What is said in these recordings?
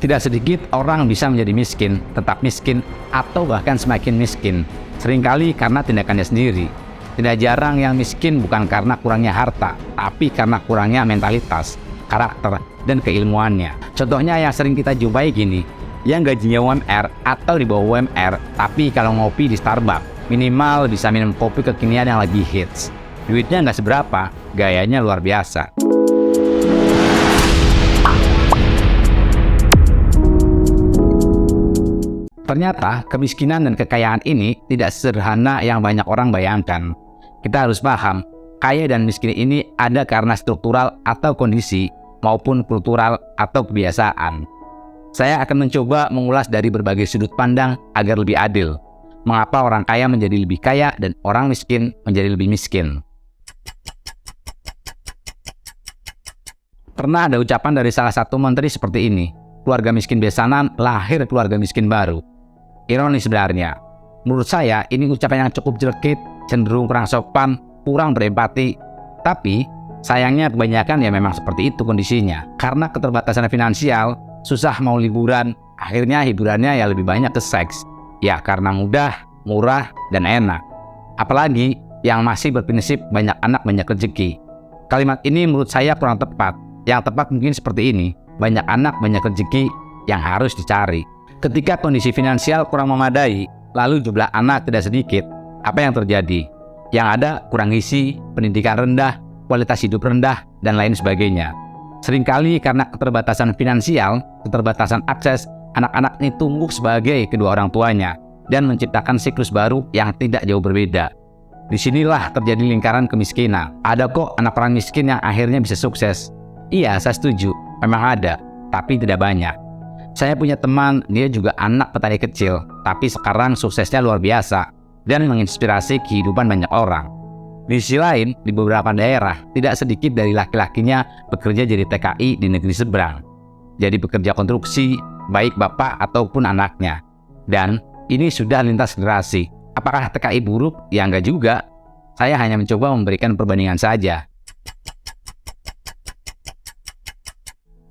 Tidak sedikit orang bisa menjadi miskin, tetap miskin, atau bahkan semakin miskin. Seringkali karena tindakannya sendiri. Tidak jarang yang miskin bukan karena kurangnya harta, tapi karena kurangnya mentalitas, karakter, dan keilmuannya. Contohnya yang sering kita jumpai gini, yang gajinya UMR atau di bawah UMR, tapi kalau ngopi di Starbucks, minimal bisa minum kopi kekinian yang lagi hits. Duitnya nggak seberapa, gayanya luar biasa. Ternyata kemiskinan dan kekayaan ini tidak sederhana yang banyak orang bayangkan. Kita harus paham, kaya dan miskin ini ada karena struktural atau kondisi, maupun kultural atau kebiasaan. Saya akan mencoba mengulas dari berbagai sudut pandang agar lebih adil. Mengapa orang kaya menjadi lebih kaya dan orang miskin menjadi lebih miskin? Pernah ada ucapan dari salah satu menteri seperti ini, keluarga miskin besanan lahir keluarga miskin baru. Ironis sebenarnya. Menurut saya ini ucapan yang cukup jelekit, cenderung kurang sopan, kurang berempati. Tapi sayangnya kebanyakan ya memang seperti itu kondisinya. Karena keterbatasan finansial, susah mau liburan, akhirnya hiburannya ya lebih banyak ke seks. Ya karena mudah, murah, dan enak. Apalagi yang masih berprinsip banyak anak banyak rezeki. Kalimat ini menurut saya kurang tepat. Yang tepat mungkin seperti ini, banyak anak banyak rezeki yang harus dicari. Ketika kondisi finansial kurang memadai, lalu jumlah anak tidak sedikit, apa yang terjadi? Yang ada kurang gizi, pendidikan rendah, kualitas hidup rendah, dan lain sebagainya. Seringkali karena keterbatasan finansial, keterbatasan akses, anak-anak ini tumbuh sebagai kedua orang tuanya dan menciptakan siklus baru yang tidak jauh berbeda. Disinilah terjadi lingkaran kemiskinan. Ada kok anak orang miskin yang akhirnya bisa sukses. Iya, saya setuju, memang ada, tapi tidak banyak. Saya punya teman, dia juga anak petani kecil, tapi sekarang suksesnya luar biasa dan menginspirasi kehidupan banyak orang. Di sisi lain, di beberapa daerah, tidak sedikit dari laki-lakinya bekerja jadi TKI di negeri seberang. Jadi pekerja konstruksi, baik bapak ataupun anaknya. Dan ini sudah lintas generasi. Apakah TKI buruk? Ya enggak juga. Saya hanya mencoba memberikan perbandingan saja.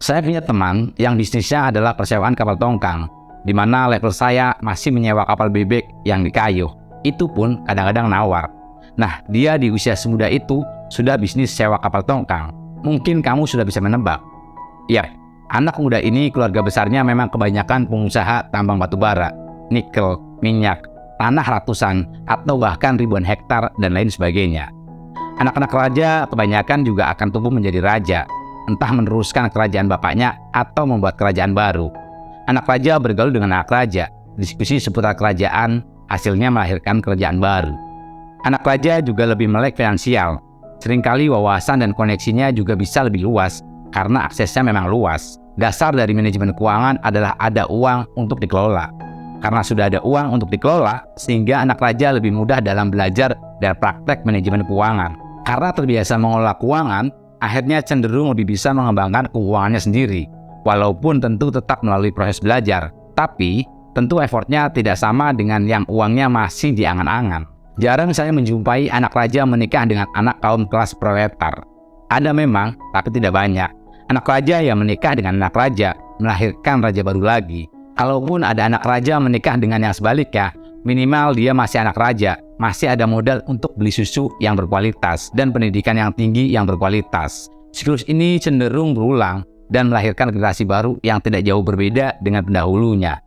Saya punya teman yang bisnisnya adalah persewaan kapal tongkang, di mana level saya masih menyewa kapal bebek yang dikayuh. Itu pun kadang-kadang nawar. Nah, dia di usia semuda itu sudah bisnis sewa kapal tongkang. Mungkin kamu sudah bisa menebak. Ya, anak muda ini keluarga besarnya memang kebanyakan pengusaha tambang batu bara, nikel, minyak, tanah ratusan, atau bahkan ribuan hektar dan lain sebagainya. Anak-anak raja kebanyakan juga akan tumbuh menjadi raja, entah meneruskan kerajaan bapaknya atau membuat kerajaan baru. Anak raja bergaul dengan anak raja, diskusi seputar kerajaan, hasilnya melahirkan kerajaan baru. Anak raja juga lebih melek finansial. Seringkali wawasan dan koneksinya juga bisa lebih luas, karena aksesnya memang luas. Dasar dari manajemen keuangan adalah ada uang untuk dikelola. Karena sudah ada uang untuk dikelola, sehingga anak raja lebih mudah dalam belajar dan praktek manajemen keuangan. Karena terbiasa mengelola keuangan, akhirnya cenderung lebih bisa mengembangkan keuangannya sendiri, walaupun tentu tetap melalui proses belajar. Tapi, tentu effortnya tidak sama dengan yang uangnya masih di angan-angan. Jarang saya menjumpai anak raja menikah dengan anak kaum kelas proletar. Ada memang, tapi tidak banyak. Anak raja yang menikah dengan anak raja, melahirkan raja baru lagi. Kalaupun ada anak raja menikah dengan yang sebaliknya, minimal dia masih anak raja, masih ada modal untuk beli susu yang berkualitas dan pendidikan yang tinggi yang berkualitas. Siklus ini cenderung berulang dan melahirkan generasi baru yang tidak jauh berbeda dengan pendahulunya.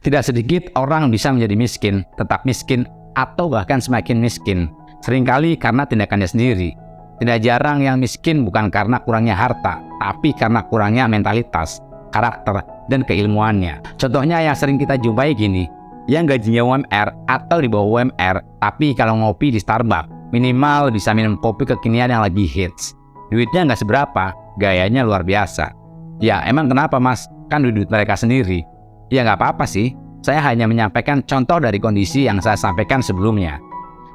Tidak sedikit orang bisa menjadi miskin, tetap miskin, atau bahkan semakin miskin. Seringkali karena tindakannya sendiri. Tidak jarang yang miskin bukan karena kurangnya harta, tapi karena kurangnya mentalitas, karakter, dan keilmuannya. Contohnya yang sering kita jumpai gini, yang gajinya UMR atau di bawah UMR, tapi kalau ngopi di Starbucks, minimal bisa minum kopi kekinian yang lagi hits. Duitnya nggak seberapa, gayanya luar biasa. Ya emang kenapa mas? Kan duit mereka sendiri. Ya nggak apa-apa sih, saya hanya menyampaikan contoh dari kondisi yang saya sampaikan sebelumnya.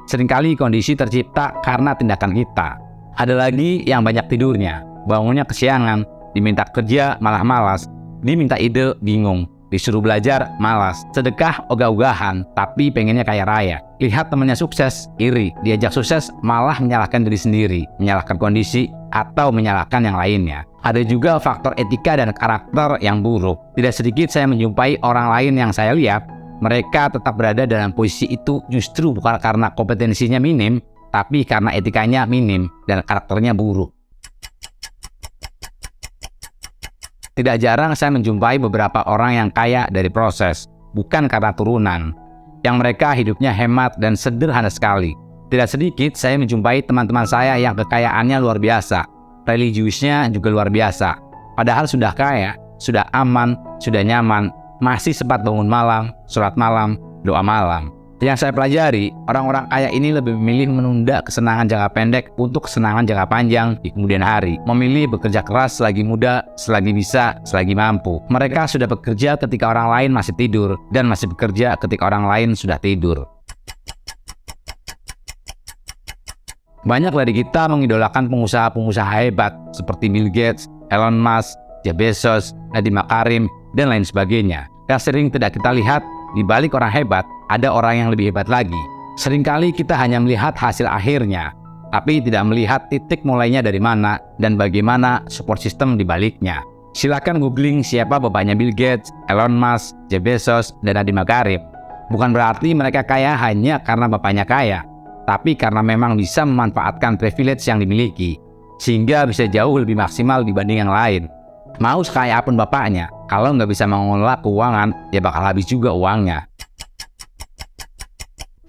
Seringkali kondisi tercipta karena tindakan kita. Ada lagi yang banyak tidurnya, bangunnya kesiangan, diminta kerja malah malas, diminta ide bingung, disuruh belajar malas, sedekah ogah-ogahan tapi pengennya kaya raya. Lihat temannya sukses, iri. Diajak sukses, malah menyalahkan diri sendiri, menyalahkan kondisi, atau menyalahkan yang lainnya. Ada juga faktor etika dan karakter yang buruk. Tidak sedikit saya menjumpai orang lain yang saya lihat, mereka tetap berada dalam posisi itu justru bukan karena kompetensinya minim, tapi karena etikanya minim dan karakternya buruk. Tidak jarang saya menjumpai beberapa orang yang kaya dari proses, bukan karena turunan, yang mereka hidupnya hemat dan sederhana sekali. Tidak sedikit saya menjumpai teman-teman saya yang kekayaannya luar biasa, religiusnya juga luar biasa. Padahal sudah kaya, sudah aman, sudah nyaman, masih sempat bangun malam, sholat malam, doa malam. Yang saya pelajari, orang-orang kaya ini lebih memilih menunda kesenangan jangka pendek untuk kesenangan jangka panjang di kemudian hari. Memilih bekerja keras selagi muda, selagi bisa, selagi mampu. Mereka sudah bekerja ketika orang lain masih tidur, dan masih bekerja ketika orang lain sudah tidur. Banyak dari kita mengidolakan pengusaha-pengusaha hebat seperti Bill Gates, Elon Musk, Jeff Bezos, Nadiem Makarim, dan lain sebagainya. Yang sering tidak kita lihat, di balik orang hebat, ada orang yang lebih hebat lagi. Seringkali kita hanya melihat hasil akhirnya, tapi tidak melihat titik mulainya dari mana dan bagaimana support system di baliknya. Silakan googling siapa bapaknya Bill Gates, Elon Musk, Jeff Bezos, dan Nadiem Makarim. Bukan berarti mereka kaya hanya karena bapaknya kaya, tapi karena memang bisa memanfaatkan privilege yang dimiliki, sehingga bisa jauh lebih maksimal dibanding yang lain. Mau sekaya apapun bapaknya, kalau nggak bisa mengelola keuangan, ya bakal habis juga uangnya.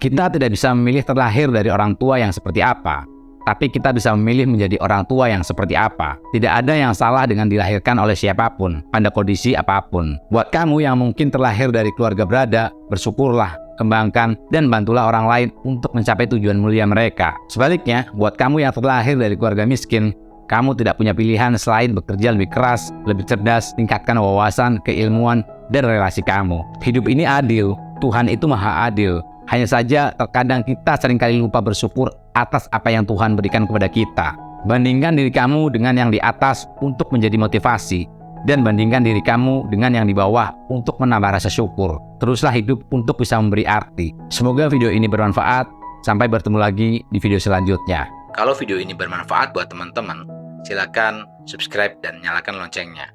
Kita tidak bisa memilih terlahir dari orang tua yang seperti apa, tapi kita bisa memilih menjadi orang tua yang seperti apa. Tidak ada yang salah dengan dilahirkan oleh siapapun, pada kondisi apapun. Buat kamu yang mungkin terlahir dari keluarga berada, bersyukurlah, kembangkan, dan bantulah orang lain untuk mencapai tujuan mulia mereka. Sebaliknya, buat kamu yang terlahir dari keluarga miskin, kamu tidak punya pilihan selain bekerja lebih keras, lebih cerdas, tingkatkan wawasan, keilmuan, dan relasi kamu. Hidup ini adil, Tuhan itu maha adil. Hanya saja terkadang kita seringkali lupa bersyukur atas apa yang Tuhan berikan kepada kita. Bandingkan diri kamu dengan yang di atas untuk menjadi motivasi, dan bandingkan diri kamu dengan yang di bawah untuk menambah rasa syukur. Teruslah hidup untuk bisa memberi arti. Semoga video ini bermanfaat. Sampai bertemu lagi di video selanjutnya. Kalau video ini bermanfaat buat teman-teman, silakan subscribe dan nyalakan loncengnya.